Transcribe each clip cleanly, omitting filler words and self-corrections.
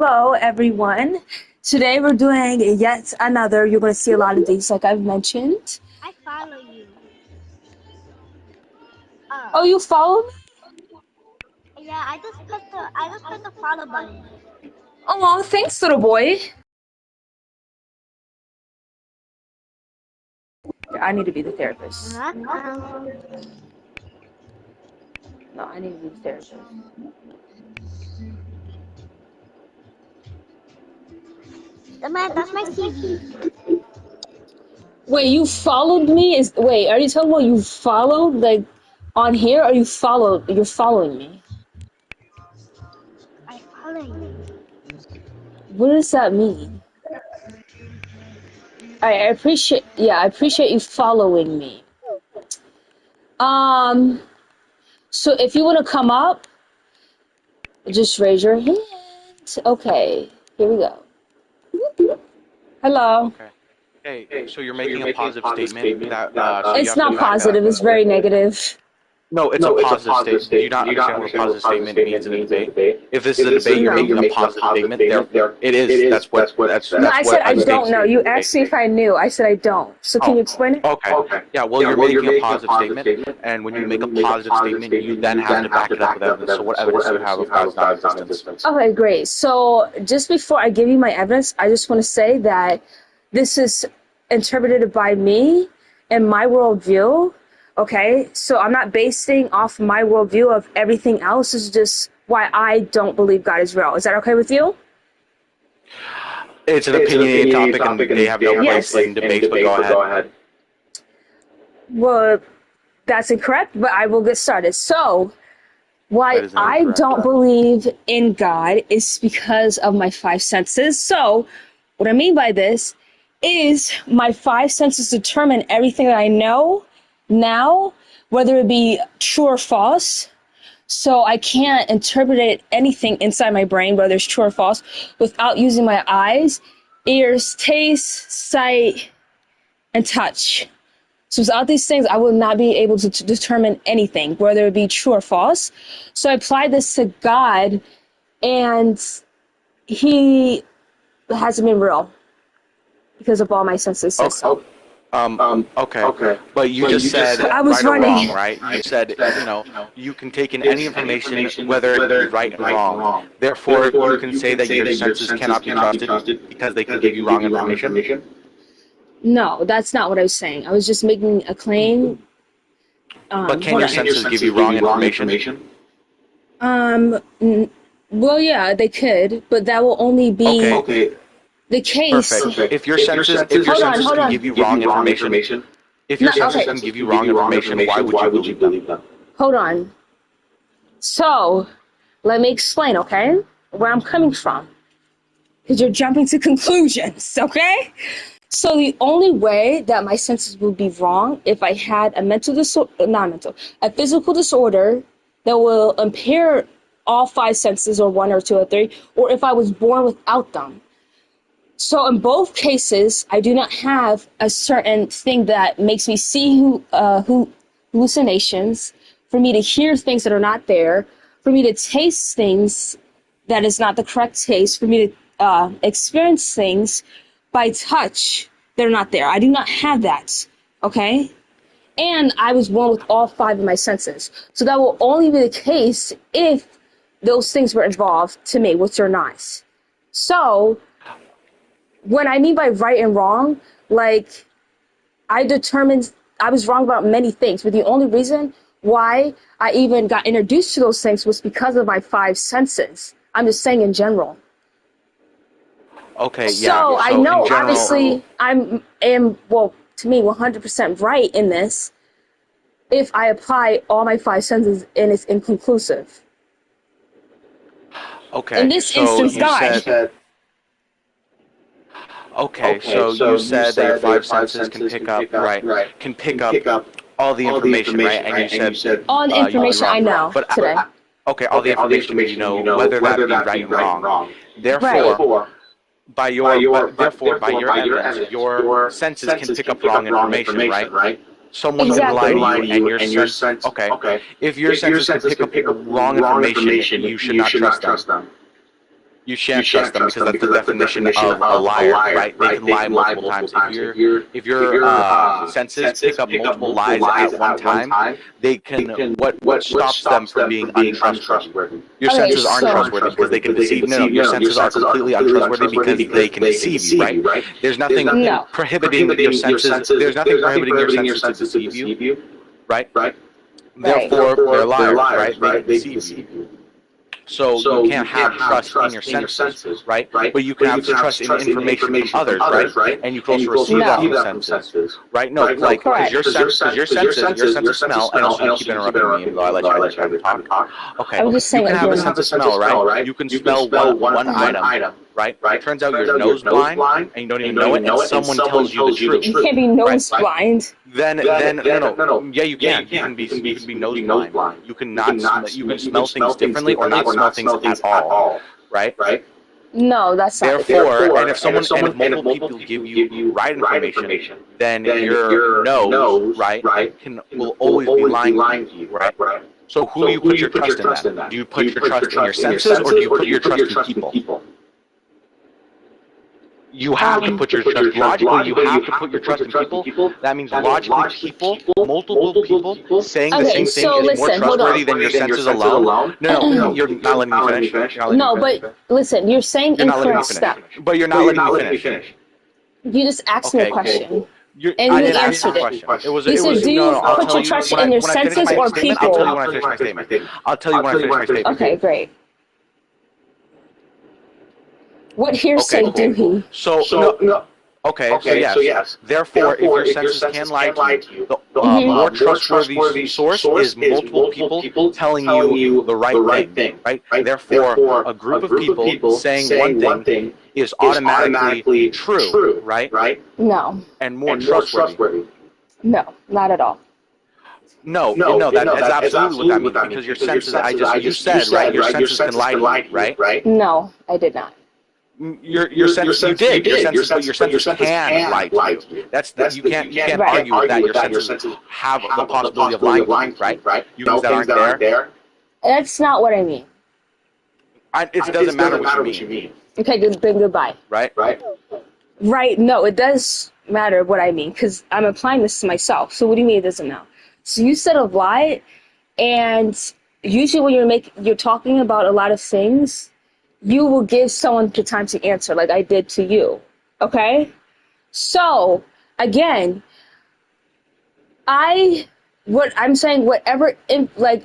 Hello, everyone. Today we're doing yet another. You're going to see a lot of these, like I've mentioned. I follow you. Oh, you follow me? Yeah, I just pressed the follow button. Oh, thanks, little boy. I need to be the therapist. Welcome. No, I need to be the therapist. That's my TV. Wait, you followed me? Wait, are you talking about you followed like on here, or you followed? You're following me. I follow you. What does that mean? I appreciate you following me. Um, so if you want to come up, just raise your hand. Okay, here we go. Hello. Okay. Hey, so you're making a positive statement that so you It's have to not back that. positive, it's very negative. No, it's a positive statement. Do you not understand what a positive statement means in a debate? If this is a debate, you're No. making a positive statement. There, it is. That's No, I said what I a debate don't know. You is. asked me if I knew. I said I don't. So can you Oh, explain it? okay. Yeah, well, you're making a positive statement, and when you make a positive statement, you then have to back it up with evidence. So what evidence do you have of God's non-existence? Okay, great. So just before I give you my evidence, I just want to say that this is interpreted by me and my worldview. Okay, so I'm not basing off my worldview of everything else. This is just why I don't believe God is real. Is that okay with you? It's an opinionated topic, and they have no place in debates, but go ahead. Well, that's incorrect, but I will get started. So, That why is I incorrect. don't believe in God is because of my five senses. So, what I mean by this is my five senses determine everything that I know now, whether it be true or false. So I can't interpret anything inside my brain, whether it's true or false, without using my eyes, ears, taste, sight, and touch. So without these things, I will not be able to determine anything, whether it be true or false. So I applied this to God, and He hasn't been real because of all my senses says Okay. so. Okay. But you just said I was right or running. wrong, right? You said, you can take in any information, whether it be right and wrong. Therefore, you can say that your senses cannot be trusted because they can give you wrong information. No, that's not what I was saying. I was just making a claim. But can Hold your on. senses give you wrong information? Well, yeah, they could, but that will only be Okay, the case. perfect. If your Hold on, senses hold can on. give you wrong information, if your No, senses okay. can give you wrong information, why would you believe them? Hold on. So, let me explain, okay? Where I'm coming from. Because you're jumping to conclusions, okay? So the only way that my senses would be wrong if I had a mental disorder, not mental, a physical disorder that will impair all five senses, or one or two or three, or if I was born without them. So in both cases, I do not have a certain thing that makes me see hallucinations, for me to hear things that are not there, for me to taste things that is not the correct taste, for me to experience things by touch that are not there. I do not have that. Okay? And I was born with all five of my senses. So that will only be the case if those things were involved to me, which are not. So what I mean by right and wrong, like I determined I was wrong about many things, but the only reason why I even got introduced to those things was because of my five senses. I'm just saying in general. Okay, yeah. So I So in know general, obviously am well, to me 100% right in this if I apply all my five senses and it's inconclusive. In okay. this So instance, you God. said Okay, so you said that your five senses can pick up, right? Can pick up all the information, right? And you said All the you'd be information I wrong. know But today. okay, all the information you know, whether that be right and wrong. Right. Therefore, by your evidence, your senses can pick up wrong information, right? Someone can lie to Exactly. you, and your sense. Okay, if your senses can pick up wrong information, you should not trust them. You shan't trust them because that's the definition of a liar, right? They can lie multiple times. If your senses pick up multiple lies at one time, they can. What stops them from being untrustworthy? Your Okay, senses aren't so- trustworthy because they can deceive. No, your senses are completely untrustworthy because they can deceive you, right? There's nothing No. prohibiting your senses. There's nothing prohibiting your senses to deceive you, right? Therefore, they're liars, right? They can deceive you. So you can't have trust in your senses, right? But you can have trust in information from others, right? And you can also receive that from senses, right? No, like because your sense of smell. And also, you keep interrupting me, even though I let you talk. Okay, I was just saying you can have a again. sense of smell, right? You can smell one item, right? It turns out you're nose blind and you don't even know it, and someone tells you the truth. You can't be nose blind. Then no. Yeah, you can. You can be nose blind. You can not. You can smell things differently or not smell things at all, right? No, that's not. Therefore, and if multiple people give you right information, then your nose, right, will always be lying to you, right? So who do you put your trust in that? Do you put your trust in your senses or do you put your trust in people? You have to put your trust. Logically, you have to put your trust in people. That means logically, multiple people saying the same thing is more trustworthy than your senses alone. No, you're not letting me finish. No, but listen, you're saying incorrect stuff. But you're not letting me finish. You just asked me a question. And you answered it. You said, do you put your trust in your senses or people? I'll tell you when I finish my statement. I'll tell you when I finish my statement. Okay, great. What hearsay do he? Okay, so yes. Therefore, if your senses can lie to you, the more trustworthy source is multiple people telling you the right thing, right? Therefore, a group of people saying one thing is automatically true, right? No. And more trustworthy. No, not at all. No, that's absolutely what that means because your senses, you said, right? Your senses can lie to you, right? No, I did not. Your senses, you did. Your senses can lie to you. You can't argue with that. Your senses have the possibility of lying to you, right? You things that aren't there. That's not what I mean. It doesn't matter what you mean. Okay, then goodbye. Right. Right. No, it does matter what I mean because I'm applying this to myself. So what do you mean it doesn't matter? So you said a lot, and usually when you're talking about a lot of things, you will give someone the time to answer, like I did to you. Okay? So, again, what I'm saying,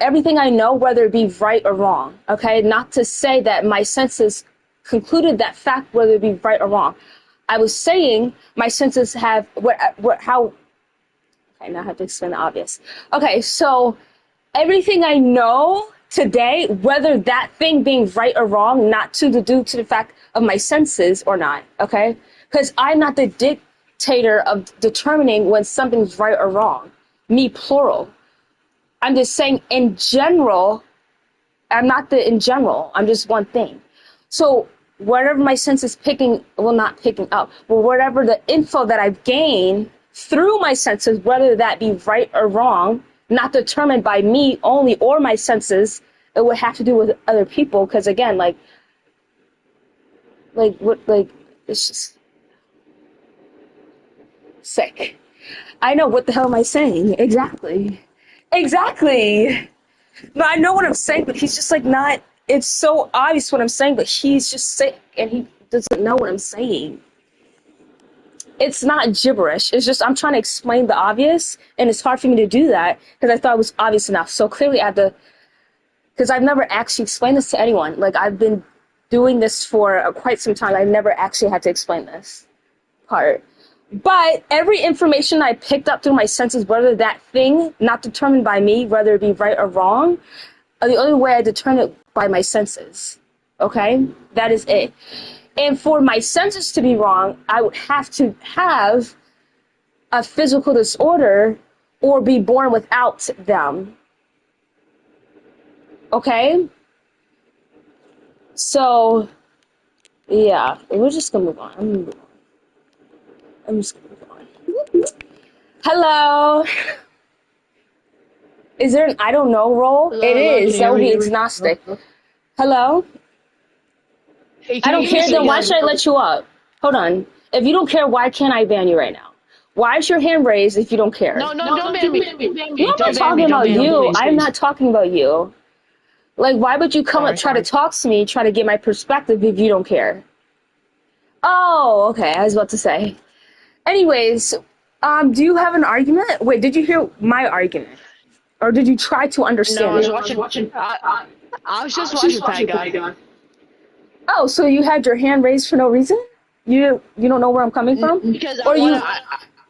everything I know, whether it be right or wrong, okay? Not to say that my senses concluded that fact, whether it be right or wrong. I was saying my senses have, okay, now I have to explain the obvious. Okay, so everything I know today, whether that thing being right or wrong, not due to the fact of my senses or not, okay? Because I'm not the dictator of determining when something's right or wrong. Me, plural. I'm just saying in general, I'm just one thing. So whatever my senses not picking up, but whatever the info that I've gained through my senses, whether that be right or wrong, not determined by me only or my senses, it would have to do with other people. Because again, it's just sick. I know, what the hell am I saying? Exactly. But I know what I'm saying, but he's just not, it's so obvious what I'm saying, but he's just sick and he doesn't know what I'm saying. It's not gibberish. It's just I'm trying to explain the obvious, and it's hard for me to do that because I thought it was obvious enough. So clearly because I've never actually explained this to anyone. I've been doing this for quite some time. I've never actually had to explain this part. But every information I picked up through my senses, whether that thing, not determined by me, whether it be right or wrong, the only way I determine it by my senses. Okay? That is it. And for my senses to be wrong, I would have to have a physical disorder or be born without them. Okay? So, yeah, we're just going to move on. I'm just going to move on. Hello? Is there an I don't know role? Hello, it is. That would be can you hear me? agnostic. Hello? Hey, I can don't you hear care, me then why again? should I let you up? Hold on. If you don't care, why can't I ban you right now? Why is your hand raised if you don't care? No, don't ban me. Don't ban No, me. I'm not Don't ban talking me. Don't about ban me, you. please. I'm not talking about you. Like, why would you come up, Sorry. try to talk to me, try to get my perspective if you don't care? Oh, okay. I was about to say. Anyways, do you have an argument? Wait, did you hear my argument? Or did you try to No, understand I was it? watching. I was just watching Fat Guy. Oh, so you had your hand raised for no reason? You don't know where I'm coming from? Because Or you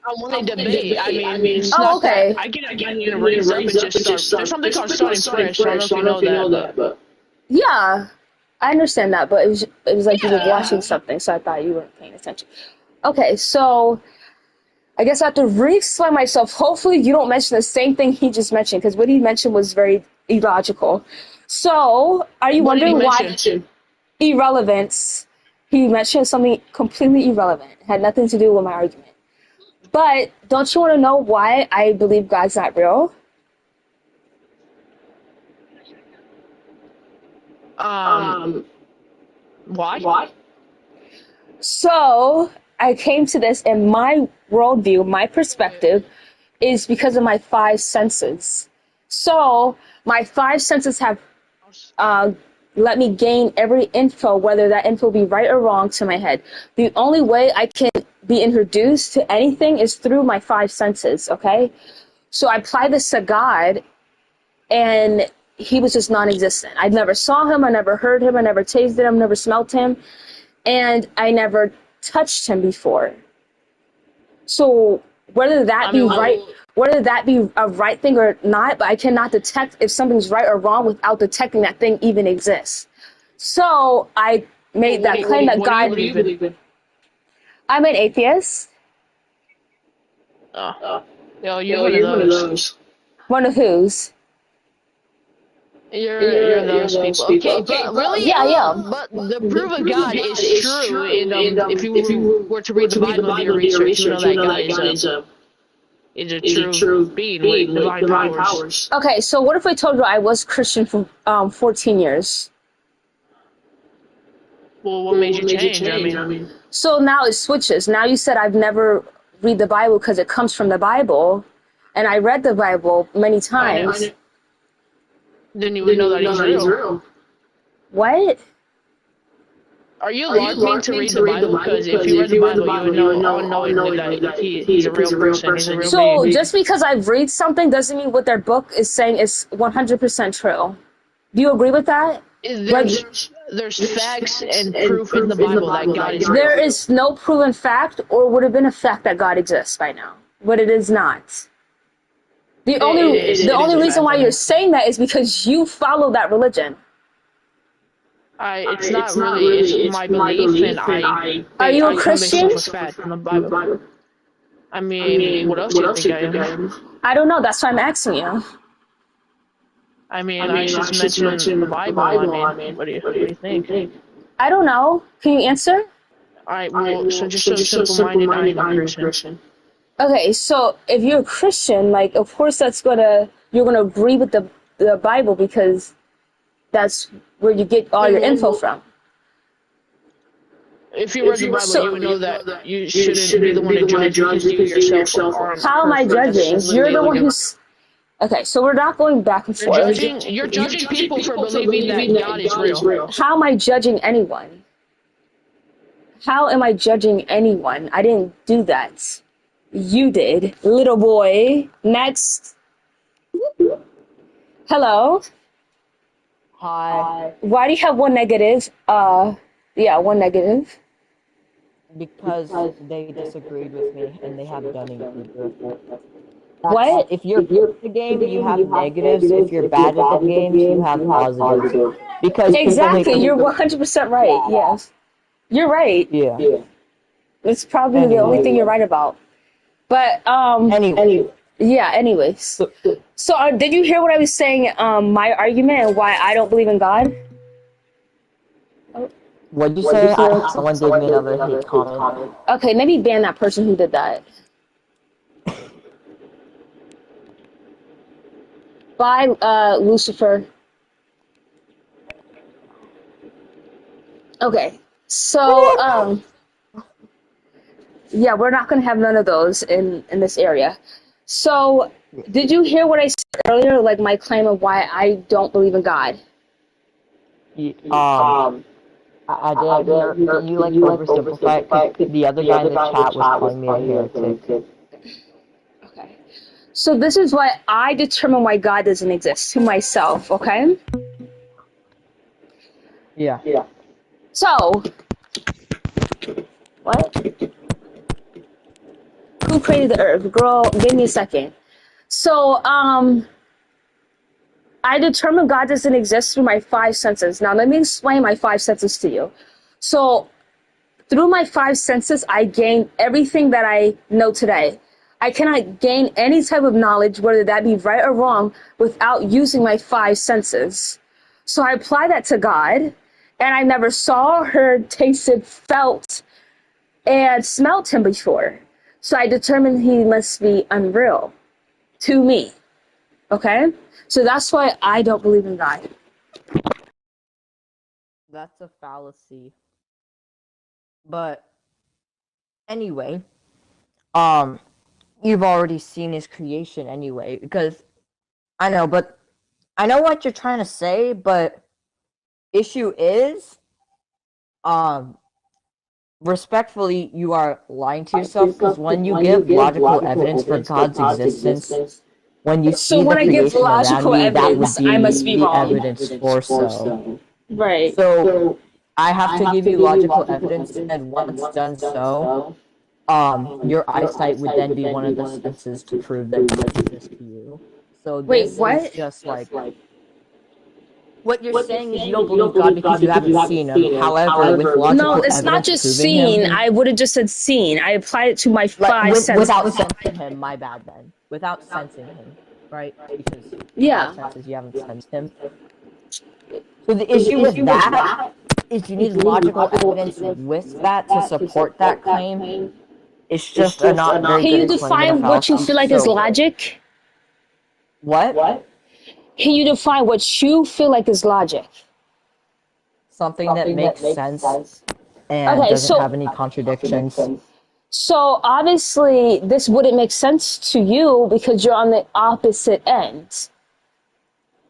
I want to debate. I mean, it's Oh, not that okay. I can raise up and just start. There's something called starting fresh. I don't know if you know that, but Yeah, I understand that, but it was like you were watching something, so I thought you weren't paying attention. Okay, so I guess I have to re-explain myself. Hopefully, you don't mention the same thing he just mentioned, because what he mentioned was very illogical. So, are you what did he wondering why mention? irrelevance? He mentioned something completely irrelevant, had nothing to do with my argument. But don't you want to know why I believe God's not real? Why? So I came to this, and my worldview, my perspective, is because of my five senses. So my five senses have let me gain every info, whether that info be right or wrong, to my head. The only way I can be introduced to anything is through my five senses, okay? So I apply this to God, and he was just non-existent. I never saw him, I never heard him, I never tasted him, never smelt him, and I never touched him before. So whether that be right, whether that be a right thing or not, but I cannot detect if something's right or wrong without detecting that thing even exists. So I made that claim that What do you God. believe in? I'm an atheist. Yo, you're one of those. One of whose? You're those people. Okay, but really, Yeah, I am. but the proof of God is true. And if you were to read the Bible and do your research, you know that God is a true being with divine powers. Okay, so what if I told you I was Christian for 14 years? Well, what made you change? I mean, So now it switches. Now you said I've never read the Bible because it comes from the Bible, and I read the Bible many times. then you would know that he's real. What? Are you LARPing to read the Bible? Because if you read the Bible, you would know unknowingly that he's a real person. He's a real So being. just because I've read something doesn't mean what their book is saying is 100% true. Do you agree with that? There's facts and proof in the Bible that God is real. There is no proven fact, or would have been a fact that God exists by now, but it is not. The only reason why you're saying that is because you follow that religion. It's not really. It's my belief, and Are you a I Christian? come based off of fact from the Bible. I mean, what else do you think I am? I don't know. That's why I'm asking you. I mean, I just mentioned the Bible. I mean, what do you think? I don't know. Can you answer? All right, well, so just so simple-minded, I am a Christian. Okay, so if you're a Christian, like, of course you're gonna agree with the Bible because that's where you get all your info from. If you read the Bible, you would know that you shouldn't be the one to judge because you yourself aren't. How am I judging? You're the one who's. Okay, so we're not going back and forth. You're judging people for believing that God is real. How am I judging anyone? How am I judging anyone? I didn't do that. You did, little boy. Next. Hello. Hi. Why do you have one negative? One negative. Because they disagreed with me and they have Dunning Kruger. What? If you're good at the game, you have negatives. If you're bad at the games, you have positives. Because Exactly, you're 100% right. Yes, you're right. Yeah. It's probably the only thing you're right about. But Anyway. yeah. Anyways, so did you hear what I was saying? My argument and why I don't believe in God. What'd you say? Someone gave me another hate comment. Okay, maybe ban that person who did that. Bye, Lucifer. Okay. So, yeah, we're not going to have none of those in this area. So, did you hear what I said earlier? Like my claim of why I don't believe in God. I did. You like oversimplify it 'cause the other guy in the chat was calling me a heretic. Okay. So this is why I determine why God doesn't exist to myself. Okay. Yeah. So, what? Who created the earth? Girl, give me a second. So, I determine God doesn't exist through my five senses. Now, let me explain my five senses to you. So, through my five senses, I gain everything that I know today. I cannot gain any type of knowledge, whether that be right or wrong, without using my five senses. So I apply that to God, and I never saw, heard, tasted, felt, and smelled him before. So I determined he must be unreal to me. Okay? So that's why I don't believe in God. That's a fallacy. But anyway, you've already seen his creation anyway, because I know what you're trying to say, but issue is, respectfully, you are lying to yourself, because when you give logical evidence for God's existence, when you see So when the I give creation logical around you, that would evidence, I must be the wrong. evidence for so. Right. So I have to give you logical evidence, and once done so, your eyesight would then be one of the senses to prove that God exists to you. So Wait, this what? is just like what you're saying is you don't believe God because you haven't seen him. However, with logical No, it's evidence not just proving seen. him, I would have just said seen. I applied it to my five senses. without sensing him, my bad then. Without sensing him, right? Because Yeah. five senses you haven't sensed him. So the issue with that is you need logical evidence with that to support that claim. It's just a not very Can good you explanation of define what you fallacy. feel like is logic? What? Can you define what you feel like is logic? Something that makes sense and Okay, doesn't so have any contradictions. so obviously this wouldn't make sense to you because you're on the opposite end.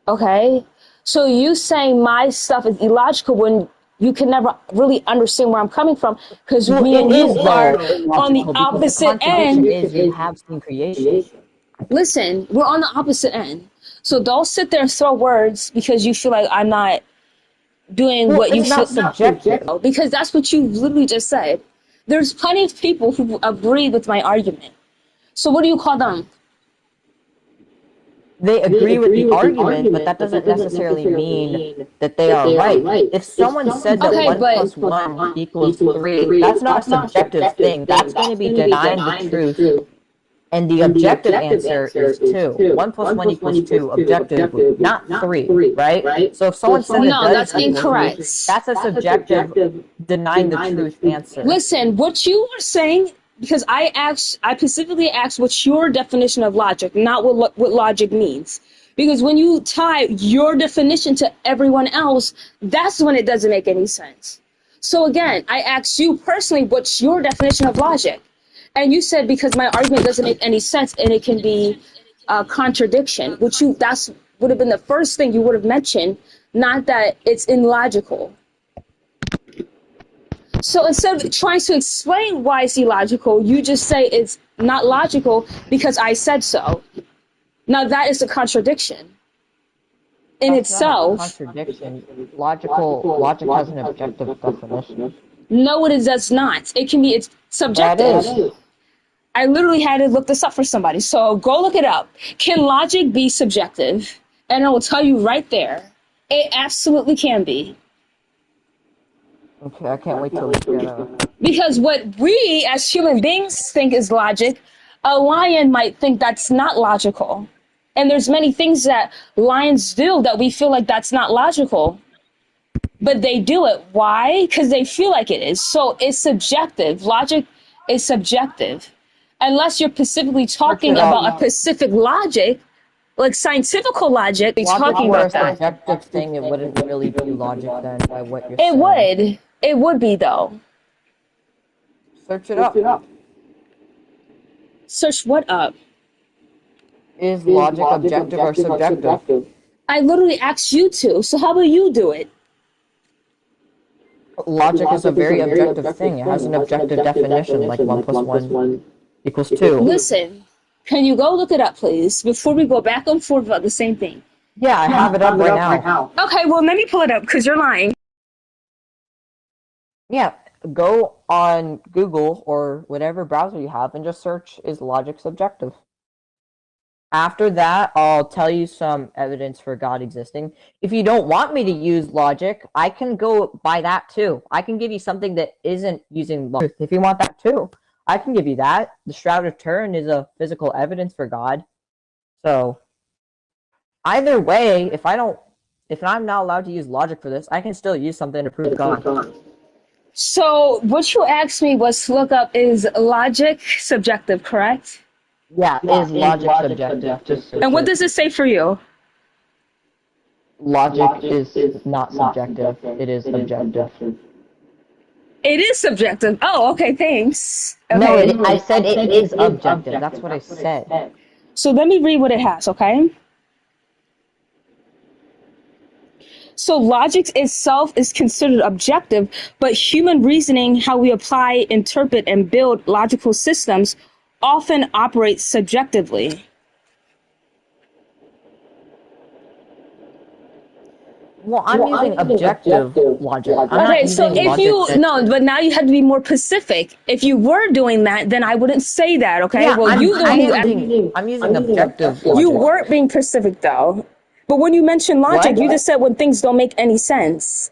Okay? So you saying my stuff is illogical when you can never really understand where I'm coming from because me and you are on the opposite end. Is you have seen creation. Listen, we're on the opposite end. So don't sit there and throw words because you feel like I'm not doing what you It's not feel. subjective. Because that's what you literally just said. There's plenty of people who agree with my argument. So what do you call them? They agree with the argument, but that doesn't necessarily mean that they are right. If someone said that Okay, 1 but- plus 1 equals 3, that's not a subjective thing. That's going to be denying the truth. And the objective answer is 2. 1 plus 1 equals 2, objectively, not 3, right? So if someone said it No, does that's equal 3, incorrect. that's a subjective denying the truth answer. Listen, what you were saying, because I specifically asked what's your definition of logic, not what logic means. Because when you tie your definition to everyone else, that's when it doesn't make any sense. So again, I asked you personally, what's your definition of logic? And you said because my argument doesn't make any sense and it can be a contradiction, that's would have been the first thing you would have mentioned, not that it's illogical. So instead of trying to explain why it's illogical, you just say it's not logical because I said so. Now that is a contradiction in That's itself. not a contradiction. Logic has an objective definition. No, it does not. It's subjective. That is. I literally had to look this up for somebody. So go look it up. Can logic be subjective? And I will tell you right there, it absolutely can be. Okay, I can't wait to look that up. Because what we as human beings think is logic, a lion might think that's not logical. And there's many things that lions do that we feel like that's not logical. But they do it. Why? Because they feel like it is. So it's subjective. Logic is subjective. Unless you're specifically talking about a specific logic, like scientific logic, Logic talking were about a that. subjective thing, it wouldn't really be logic then by what you're It saying. would. It would be, though. Search it up. Search what up? Is logic objective or subjective? I literally asked you to, so how about you do it? Logic is a very objective thing. It has an objective definition, like 1 plus 1 equals 2. Listen, can you go look it up, please, before we go back and forth about the same thing? Yeah, I have it up right now. Okay, well, let me pull it up, because you're lying. Yeah, go on Google or whatever browser you have and just search, is logic subjective? After that, I'll tell you some evidence for God existing. If you don't want me to use logic, I can go by that too. I can give you something that isn't using logic. If you want that too, I can give you that. The Shroud of Turin is a physical evidence for God. So, either way, if I'm not allowed to use logic for this, I can still use something to prove God. So, what you asked me was to look up, is logic subjective, correct? Yeah, is logic subjective? And what does it say for you? Logic is not subjective. It is objective. It is subjective. Oh, okay, thanks. Okay. No, I said it is objective. That's what I said. So let me read what it has, okay? So logic itself is considered objective, but human reasoning, how we apply, interpret, and build logical systems, often operates subjectively. Well, I'm using objective logic. Okay, so if you no, but now you have to be more specific. If you were doing that, then I wouldn't say that. Okay, Yeah, well, I'm you using objective logic. you weren't being specific though. But when you mentioned logic, What? you just said when things don't make any sense.